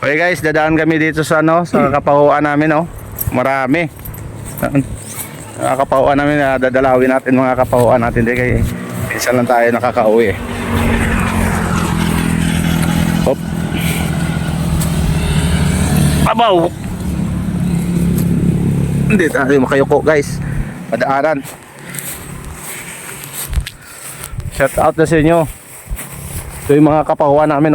Okay guys, dadaan kami dito sa sa kapahuan namin Marami. Kapahuan namin na dadalawin natin mga kapahuan natin kay minsan lang tayo nakakauwi Hop. Abaw. Hindi tayo makayuko guys. Padaanan. Shout out na sa inyo. Ito yung mga kapahuan namin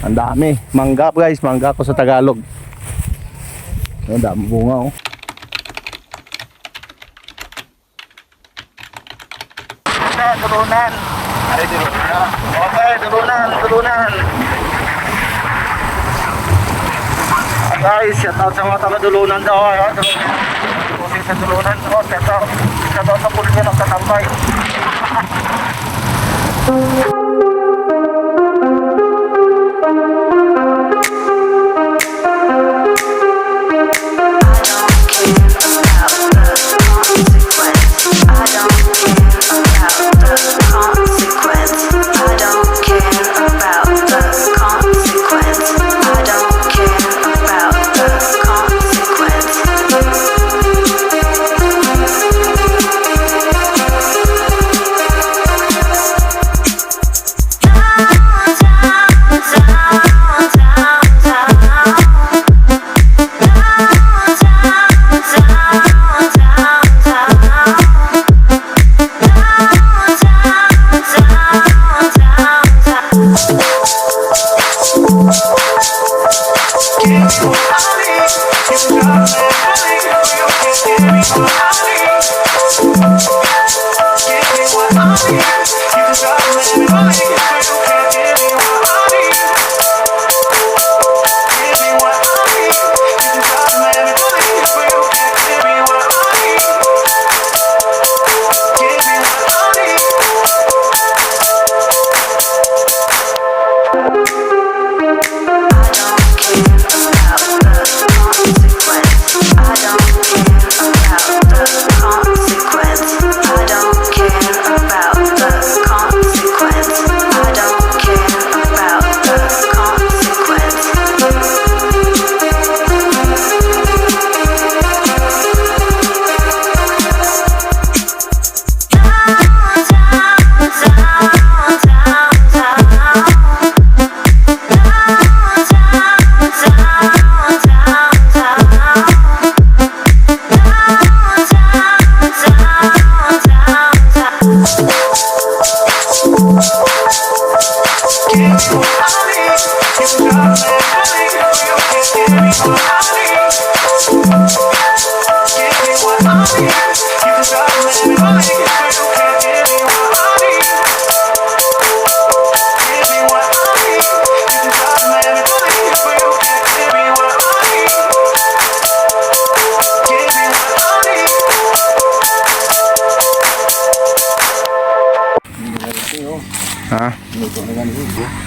Ang dami. Mangga guys, mangga ko sa Tagalog. Ang dami bunga Turunan. Ay, turunan. Okay, turunan. Guys, shout out sa mga taga-dulunan daw Kasi sa dulunan shout out sa pulis ng tatambay.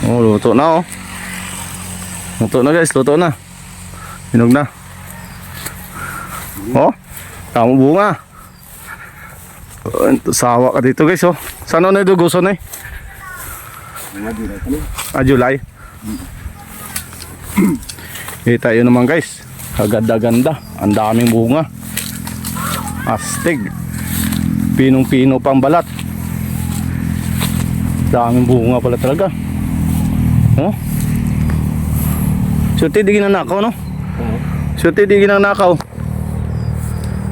Luto na Luto na guys, luto na. Hinog na. Tamo bunga. Sawa ka dito guys Saan na iduguson July. Kita yun naman guys. Kaganda-ganda. Ang daming bunga. Astig. Pinong-pino pang balat. Daming bunga pala talaga. Suti di ginanakaw Suti di ginanakaw.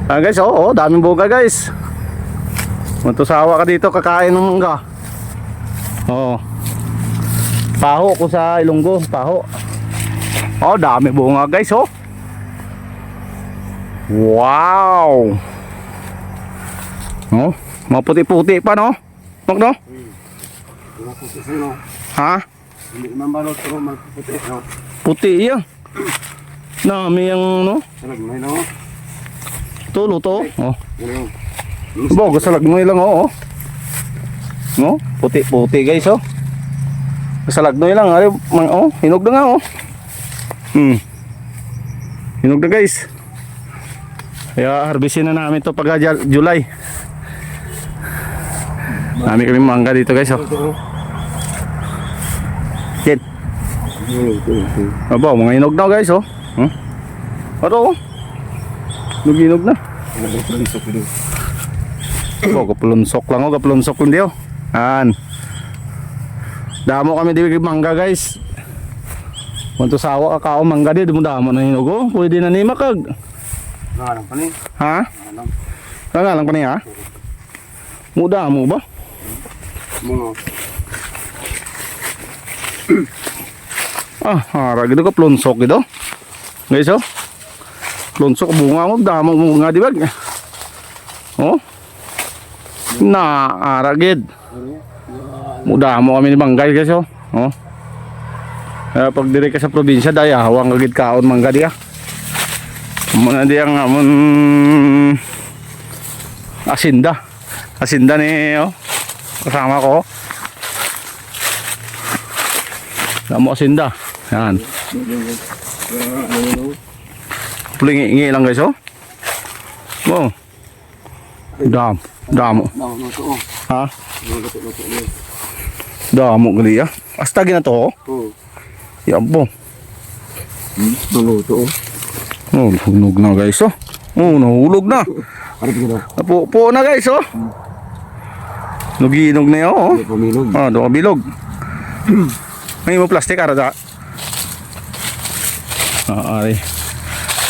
Guys daming bunga guys. Matusawa ka dito kakain ng mangga. Paho ko sa Ilonggo, paho. Dami bunga guys Wow. Maputi-puti pa Magno? Ha? Hindi man balot pero magputi Puti iya. Nami yang Salagmay Luto. Bago salagmay lang Puti-puti guys Salagmay lang hinog na nga Hinog na guys. Kaya harvestin na namin to pag July. Dami kami mangga dito guys Ken. Aba, mga inog na guys, oh. Huh? Ano, oh. Inog na. Oh, kapulunsok lang, oh. Kapulunsok lang diyo. Yan. Damo kami di mangga guys. Kung sawa ka kao mangga di, damo na hinog, oh. Pwede na ni makag. Nangalang pa ni. Ha? Nangalang. Nangalang pa niya, ha? Muda mo ba? Mga. Harag ito ka plonsok ito. Guys, oh. Plonsok bunga mo, damo bunga di ba? Oh. Na aragid. Muda mo kami ni Banggay guys, oh. Oh. Pag dire ka sa probinsya daya hawang gagid kaon mangga diya. Muna diyang amon asinda. Asinda ni oh. Kasama ko. Damo asinda. Yan. Pulingi lang guys, oh. Oh. Damo. Ha? Damo gali ah. Asta gina to, oh. Oo. Yabo. Maluto. Oh, hulog na guys, oh. Oh, nahulog na. Ano pa ginawa? Napupo na guys, oh. Nuginog na yun, oh. Hindi pamilog. Ah, doon ka bilog. May mo plastic ara da.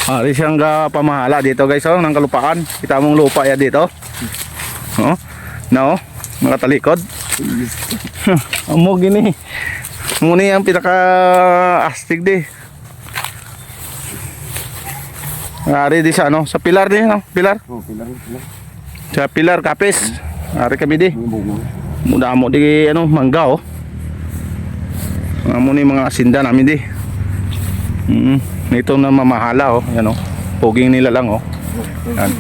Ari siyang pamahala dito guys, oh, ng kalupaan. Kita mong lupa ya dito. Oh. No, nakatalikod. Amo gini. Muna yung pinaka astig di. Ari di sa ano, sa pilar di, no? Pilar. Oh, pilar. Sa pilar kapis. Ari kami di. May bunga. Muda mo di ano, mangga, oh. Amo ni mga asinda namin di. Ito na mamahala, oh. Yan, oh. Poging nila lang, oh. Yan.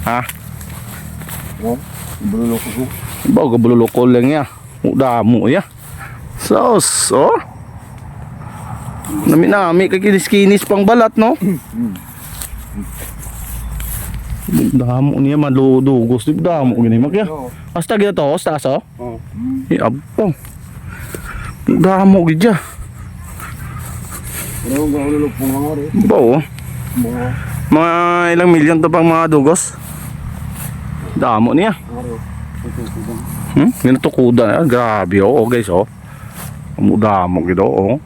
Ha? Oh, bululok ko. Bago bululoko lang ya. Muda mo ya. Sos, oh. Nami kay kinis-kinis pang balat, no? Damo niya maludugos di damo gini magya. Hasta gito to, hasta so. Oh. Iabong. Damo gid ya. Pero bululok po mga ore. Bao. Mga Mga ilang milyon to pang mga dugos. Damo niya. ore. Ganito kuda, grabe, oh guys, oh. Damo gid, oh.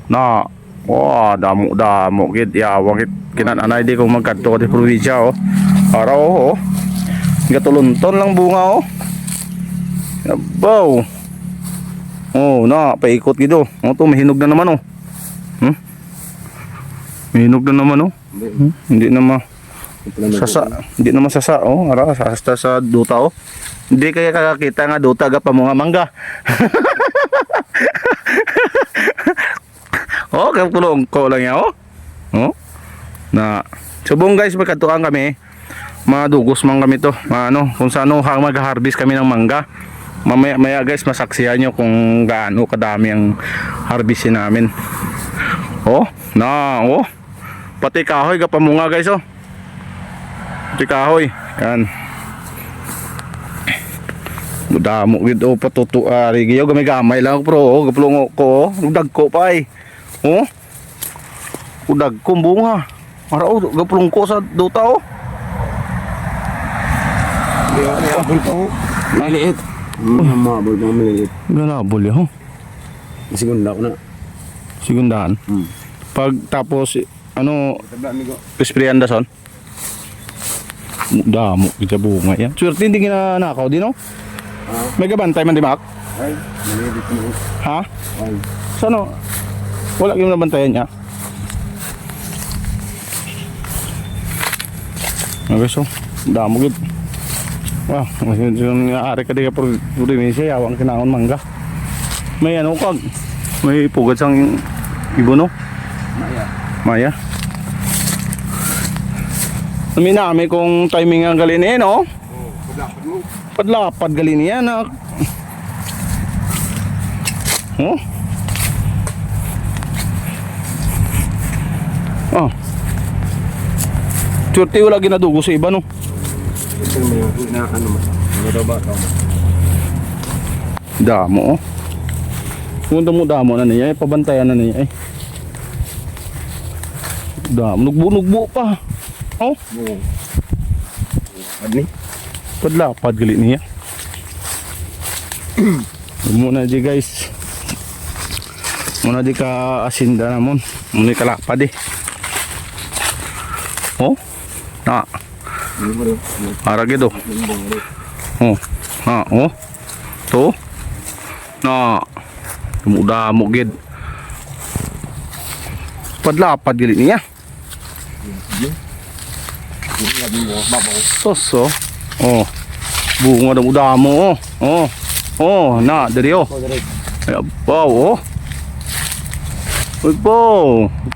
Na, oh, damo gid yawang gid kinananay di kung magkadto di probinsya, oh. Araw, oh. Gatulunton lang bunga, oh. Yabaw. Oh, na, paikot gid, oh. Oh, to mahinog na naman, oh. Mahinog na naman, oh. Hindi na hindi naman sasa, oh. Ara, sasta sa duta, oh. Hindi kaya kakakita nga duta ga pa mga mangga. Oh, kapulong ko lang yan, oh. Oh. Na, subong guys, magkatuan kami. Mga dugos man kami to. Ano, kung saan mag-harvest kami ng mangga. Maya guys, masaksihan nyo kung gaano kadami ang harvestin namin. Oh, na, oh. Pati kahoy ga pa mga guys, oh. Pati kahoy. Yan. Damo gid, oh, patutu ari giyo gamay lang pro, oh, gaplong ko, udag ko pa ay. Oh. Udag ko bunga. Ara, oh, gaplong ko sa duta, oh. Abol pa ho. Maliit. Mabol pa maliit. Ganabol yo. Segunda ko na. Sigundaan. Pag tapos ano, Tabla amigo. pisprian da son. Damo gid bunga yan. Swerte hindi ginanakaw din, oh. May gabantay man di mak? Ay, maliit mo. Ha? Ay. Sano? Wala gyud nabantayan niya. Okay, so damo gid. Wow, yung ari ka di ka probinsya yawang kinaon mangga. May ano kag? May pugad sang ibono. Maya. Naminami kung timing ang galin eh, no? Oh, paglapad mo. Padlapad galin yan, ah. Oh. Ah. Surti wala ginadugo sa iba, no? Ito mo na ano mo. Ano daw ba ito? Damo, oh. Kung damo na niya, pabantayan na niya eh. Nugbo pa. Oh, Oo. Ano? padlapad gali niya. Muna di guys. Muna di ka asinda namon. Muna di ka lapad eh. Oh, na. Ano ba rin? Ara gitu. Oh, ha, oh. To. Na. Damo gid. Padlapad gali niya. Soso. Oh. Bunga damo. Oh. Oh, na, dari oh. Ay, abaw, oh. Uy po.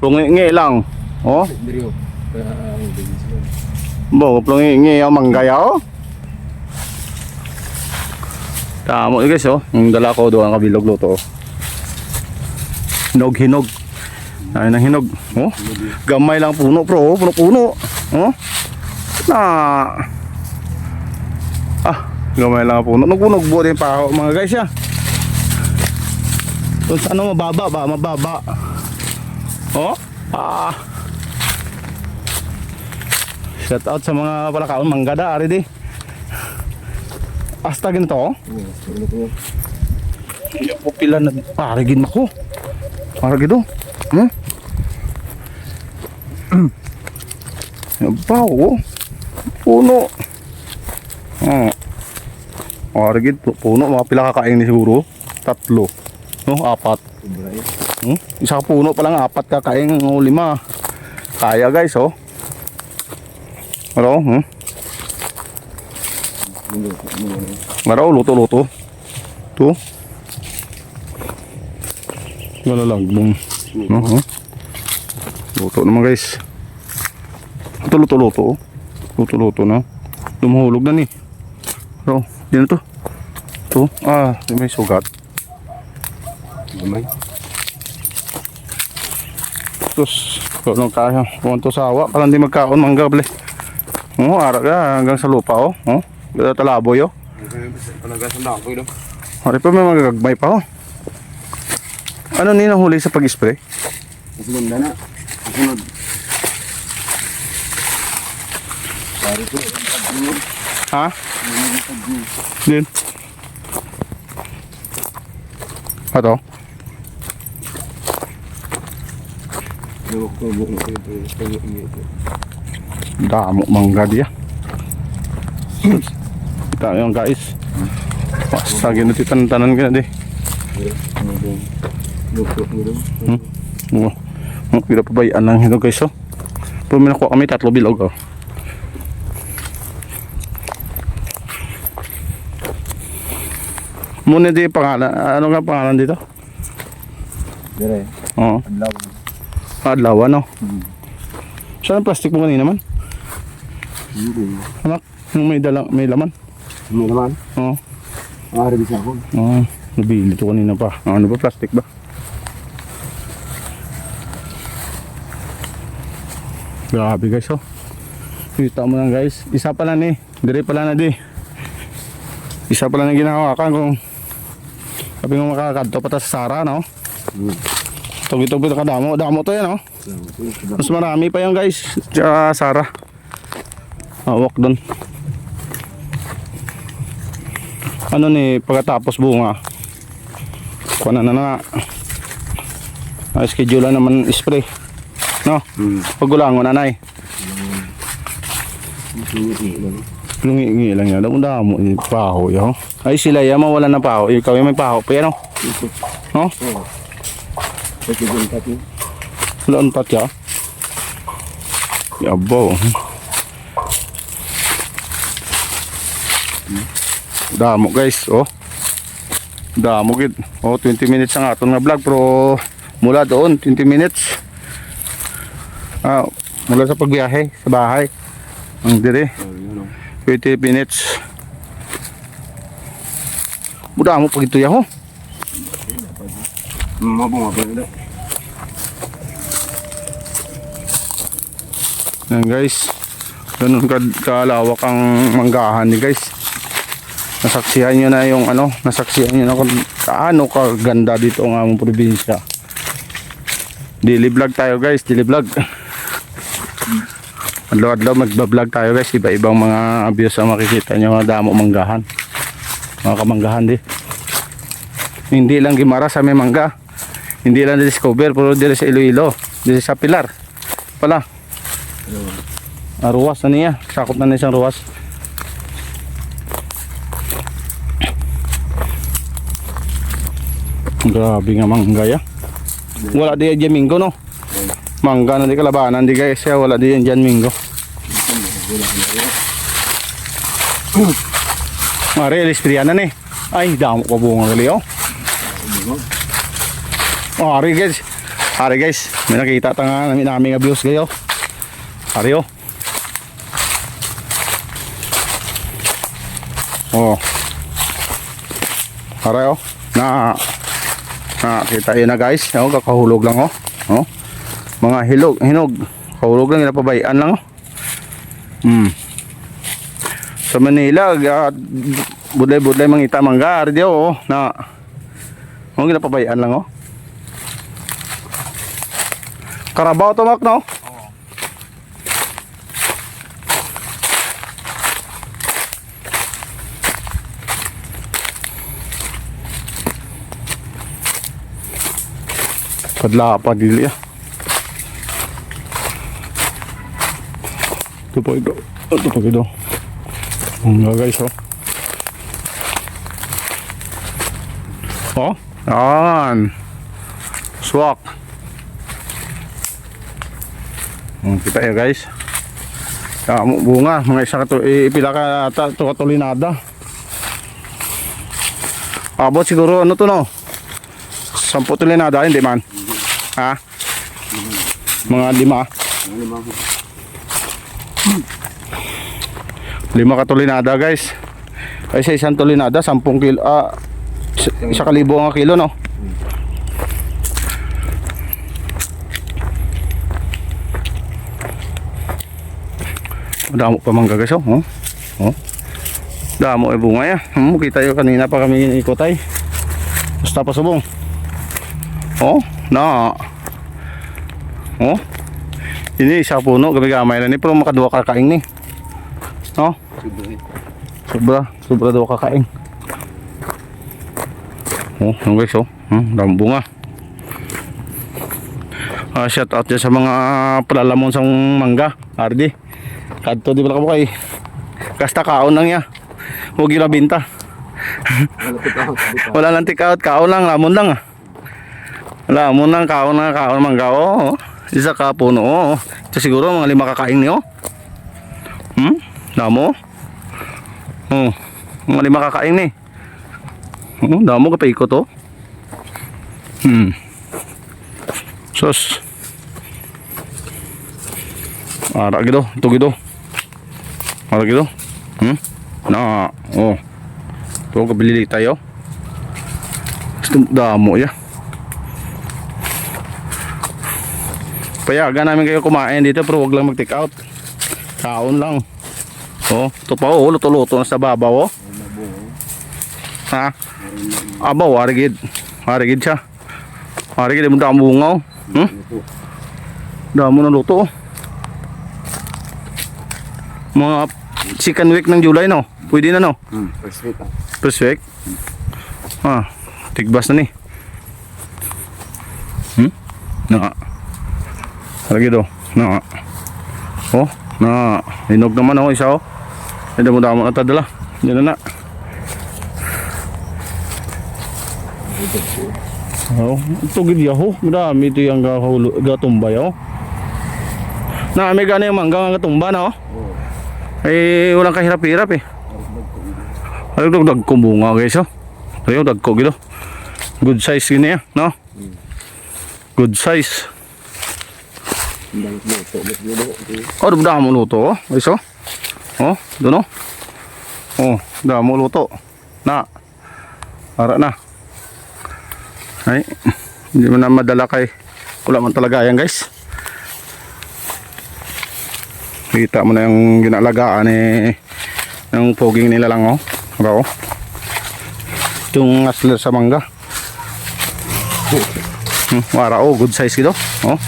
Plungi lang. Oh. Bo, plungi ang manggaya, oh. Tamo guys, oh. Yung dala ko doon ang kabilog luto. Hinog. Ay, nang hinog. Oh. Gamay lang puno, pro. Puno. Oh. Na. Gamay lang puno. Nugbo din pa ako mga guys ya. Kung sa ano mababa. Oh. Shout out sa mga palakaon manggada ari di. Hasta ginto. Oh. Yung pupila na parigin ako. Parigin do. Baw. Oh. Puno. Arigid puno, mga pila kakain ni siguro? 3, no? 4. Isa puno pa lang 4 kakain, 5. Kaya guys, oh. Maro, Maro, luto. To. Wala lang, no? Luto naman guys. Ito luto. Luto na. Lumuhulog na ni. Maro. Dito to. To. May sugat. Gamay. Terus, kalau kaya, kung to sawa, parang di magkaon manggable. Ara ka hanggang sa lupa, oh. Gada talaboy, oh. Panagasan na ako, ilo. Hari pa may magagagmay pa, oh. Ano ni nahuli sa pag-spray? Kasi ganda na. Kasunod. Pari ko. Ha? Din. Ato? Damo mangga dia. Kita yung guys. Basta ginutitan-tanan ka na di. Pila pa bayaan lang ito guys, oh. Pero may nakuha kami 3 bilog, oh. Muna di pangalan. Ano nga pangalan dito? Dire. Oo. Adlaw. Adlaw, ano? Saan ang plastic mo kanina man? Anak, yung may laman? Ano naman? Oo. Ari bisa ako. Oo. Nabili ito kanina pa. Ano ba? Plastic ba? Grabe guys, oh. Kita mo lang guys. Isa pala ni. Dire pala na di. Isa pala na ginahawakan kung sabi mo makakadto pa ta sa Sara, no? Ito kadamo. Damo to yan, no? Mas marami pa yan guys. Sa Sara. Hawak doon. Ano ni pagkatapos bunga. Kuha na nga. Schedule naman spray. No? Pagulangon nanay. Lungi lang yan. Damo yung paho yun. Ay sila yan mawala na paho. Ikaw yung may paho pa yan, no? No? Wala ang tatya. Yabaw. Damo guys, oh. Damo gid. Oh, 20 minutes ang aton nga vlog pero mula doon 20 minutes. Mula sa pagbiyahe sa bahay. Ang dire. 20 minutes. Muda mo pag ito yaho. Mabunga pa rin. Yan guys. Ganun kalawak ang manggahan ni guys. nasaksihan nyo na yung ano, nasaksihan nyo na kung kaano kaganda dito ang among probinsya. Daily vlog tayo guys, daily vlog. Adlaw-adlaw magba-vlog tayo guys, iba-ibang mga views ang makikita nyo, mga damo manggahan. Mga kamanggahan di. Hindi lang Gimara sa may mangga. Hindi lang discover, pero dito sa Iloilo, dito sa Pilar. Pala. Ruwas na niya, sakop na isang ruwas. Grabe nga mangga ya. Wala di yan minggo no. Mangga na di kalabanan di guys, ya wala di yan minggo. Mare listriana ni. Ay damo ko bunga gali oh. Oh, hari guys, may nakita tanga namin nga views kayo. Hari oh. Oh. Hari oh. Kita yun na guys, oh, kakahulog lang oh. Oh. Mga hinog, kahulog lang, ginapabayaan lang oh. Sa Manila, budlay-budlay mangita mangga, ardiyo oh, na oh, ginapabayaan lang oh. Karabaw to mak no? Padla pa dili ah. Ito pa ito. Guys oh. Oh, yan. Swak. Kita ya guys. Bunga, mga isa ipila ka ito katulinada. Abot siguro ano to no? 10 tulinada, hindi man. Ha? Mga 5 katulinada guys. Ay sa isang tulinada 10 kilo, 1,000 ang kilo no. Damo pa mangga guys oh. Oh. Damo ay bunga ya. Kita yo kanina pa kami ikot ay. Basta pa subong. Oh, na. Oh. Ini isa puno gamay na ni pero makaduwa ka kaing ni. No? Sobra daw kakaing. Oh, guys oh. Damo bunga. Shout out dyan sa mga palalamon sa mangga, Ardi. Kadto di ba ka kay kasta kaon lang ya. Huwag yung binta. Wala lang take-out, kaon lang, lamon lang ah. Lamon lang, kaon mangga oh. Isa ka puno oh. Ito siguro mga 5 kakaing niyo. Damo. Oh, mga 5 kakaing ni. Oh, damo ka pa ikot oh. Sos. Ara gitu, ito gitu. Ara gitu. Na, oh. Ito kabili tayo. Gusto damo ya. Payagan namin kayo kumain dito pero wag lang mag-take out. Kaon lang. Oh, ito pa oh, luto-luto na sa babaw oh. Ha? Abaw, arigid. Arigid siya. Arigid mo damo bungaw. Damo na luto oh. Mga second week ng July no? Pwede na no? First week ah. First week? Tigbas na ni. Na. Lagi do. Na. Oh, na. Hinog naman oh isa oh. Hindi mo damo na tadala. Yan na. Oh, ito gid yaho. Madami ito yung gatumbay oh. Na may gana yung mangga nga gatumba na oh. Eh walang kahirap-hirap eh. Ay dagdag ko bunga guys oh. Ayo dagko gid oh. Good size gini ya, no? Good size. Oh, damo luto oh. Guys oh. Oh, doon oh. Oh, damo luto. Na. Ara na. Ay, hindi mo na madala kay wala man talaga yan guys. Kita mo na yung ginalagaan ng poging nila lang oh. Aba, oh. Yung asler sa mangga. Wara, oh, good size gitu. Oh.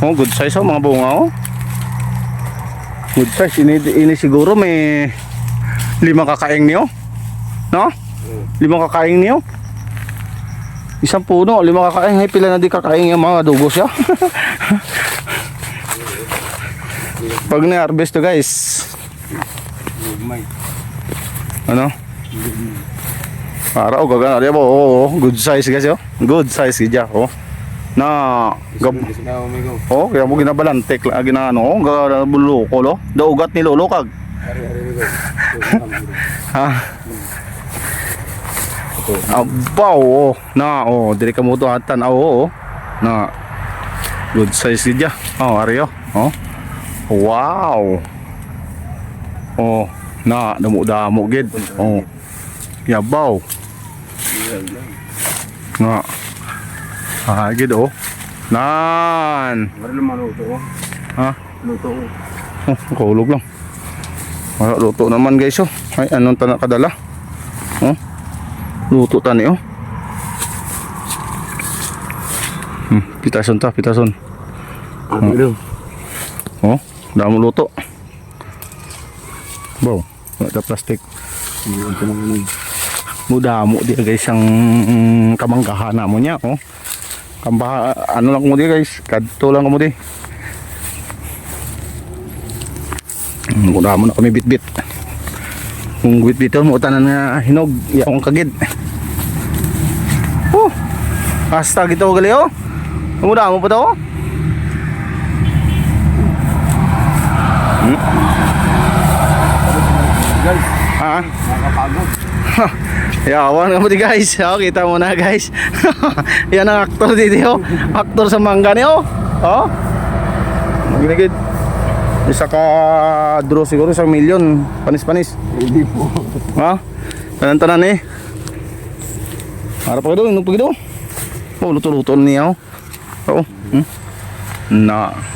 Oh, good size oh, mga bunga oh. Good size. Ini siguro may 5 kakaing niyo. No? 5 kakaing niyo. Isang puno, 5 kakaing. Ay, pila na di kakaing yung mga dugos ya. Pag na-harvest to guys. Ano? Para o gagana dia oh, good size guys yo. Good size gidya oh. Na oh, kaya mo ginabalantek lang ginano oh, gabuloko lo. Daugat ni lolo kag. Ha. Abaw oh. Na oh, diri ka mo to atan oh. Na good size gidya. Oh, ari oh. Oh. Wow. Oh, na damo-damo gid. Oh. Yabaw. Nga. Ah, gid oh. Nan. Wala naman luto oh. Ha? Luto oh. Oh, kulog lang. Wala luto naman guys oh. Ay, anong tanak kadala? Oh. Luto tani oh. Pitason ta, pitason. Ano? Oh, damo luto. Baw, wala ta plastic. Muda mo dia guys ang kamanggahan mo niya oh. Kamba ano lang mo dia guys, kadto lang mo di. Muda mo na kami bit-bit. Kung bit-biton mo tanan nga hinog, ya akong kagid. Oh. Hasta gito gali oh. Muda mo pa to. Guys, Ha? nakakapagod. Yawan nga mo di guys. Oh, kita mo na guys. Yan ang aktor dito. Aktor sa mangga niyo. Oh. Ginigid. Isa ka draw siguro 1 million. Panis-panis. Hindi po. Ha? Tanan-tanan eh. Harap pa doon, nung pagdo. Oh, luto-luto niya oh. Oo.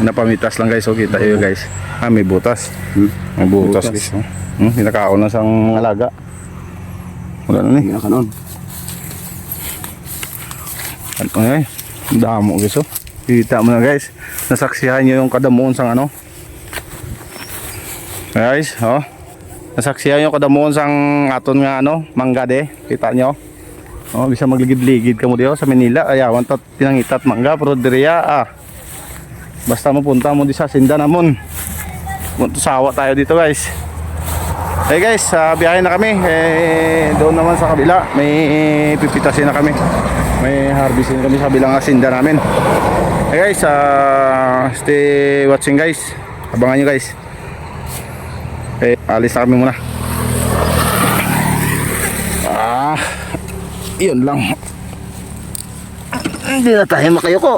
Napamitas lang guys. Oh, kita iyo guys. Ah, may butas. May butas guys. Oh. Pinakaon na sang alaga. Wala na ni. Hindi ka noon. Ano eh? Damo guys oh. Kita mo na guys. Nasaksihan nyo yung kadamuon sang ano. Guys, oh. Nasaksihan yung kadamuon sang aton nga ano, mangga de. Kita nyo. Oh, bisa magligid-ligid ka mo diyo sa Manila. Ayawan ta tinangitat mangga pero diriya ah. Basta mo punta mo di sa Sinda namon. Punto sawa tayo dito guys. Hey guys, biyahe na kami. Doon naman sa kabila, may pipitasin na kami. May harvestin kami sa kabilang asinda namin. Hey guys, stay watching guys. Abangan nyo guys. Alis na kami muna. Yun lang. Hindi na tayo makayoko.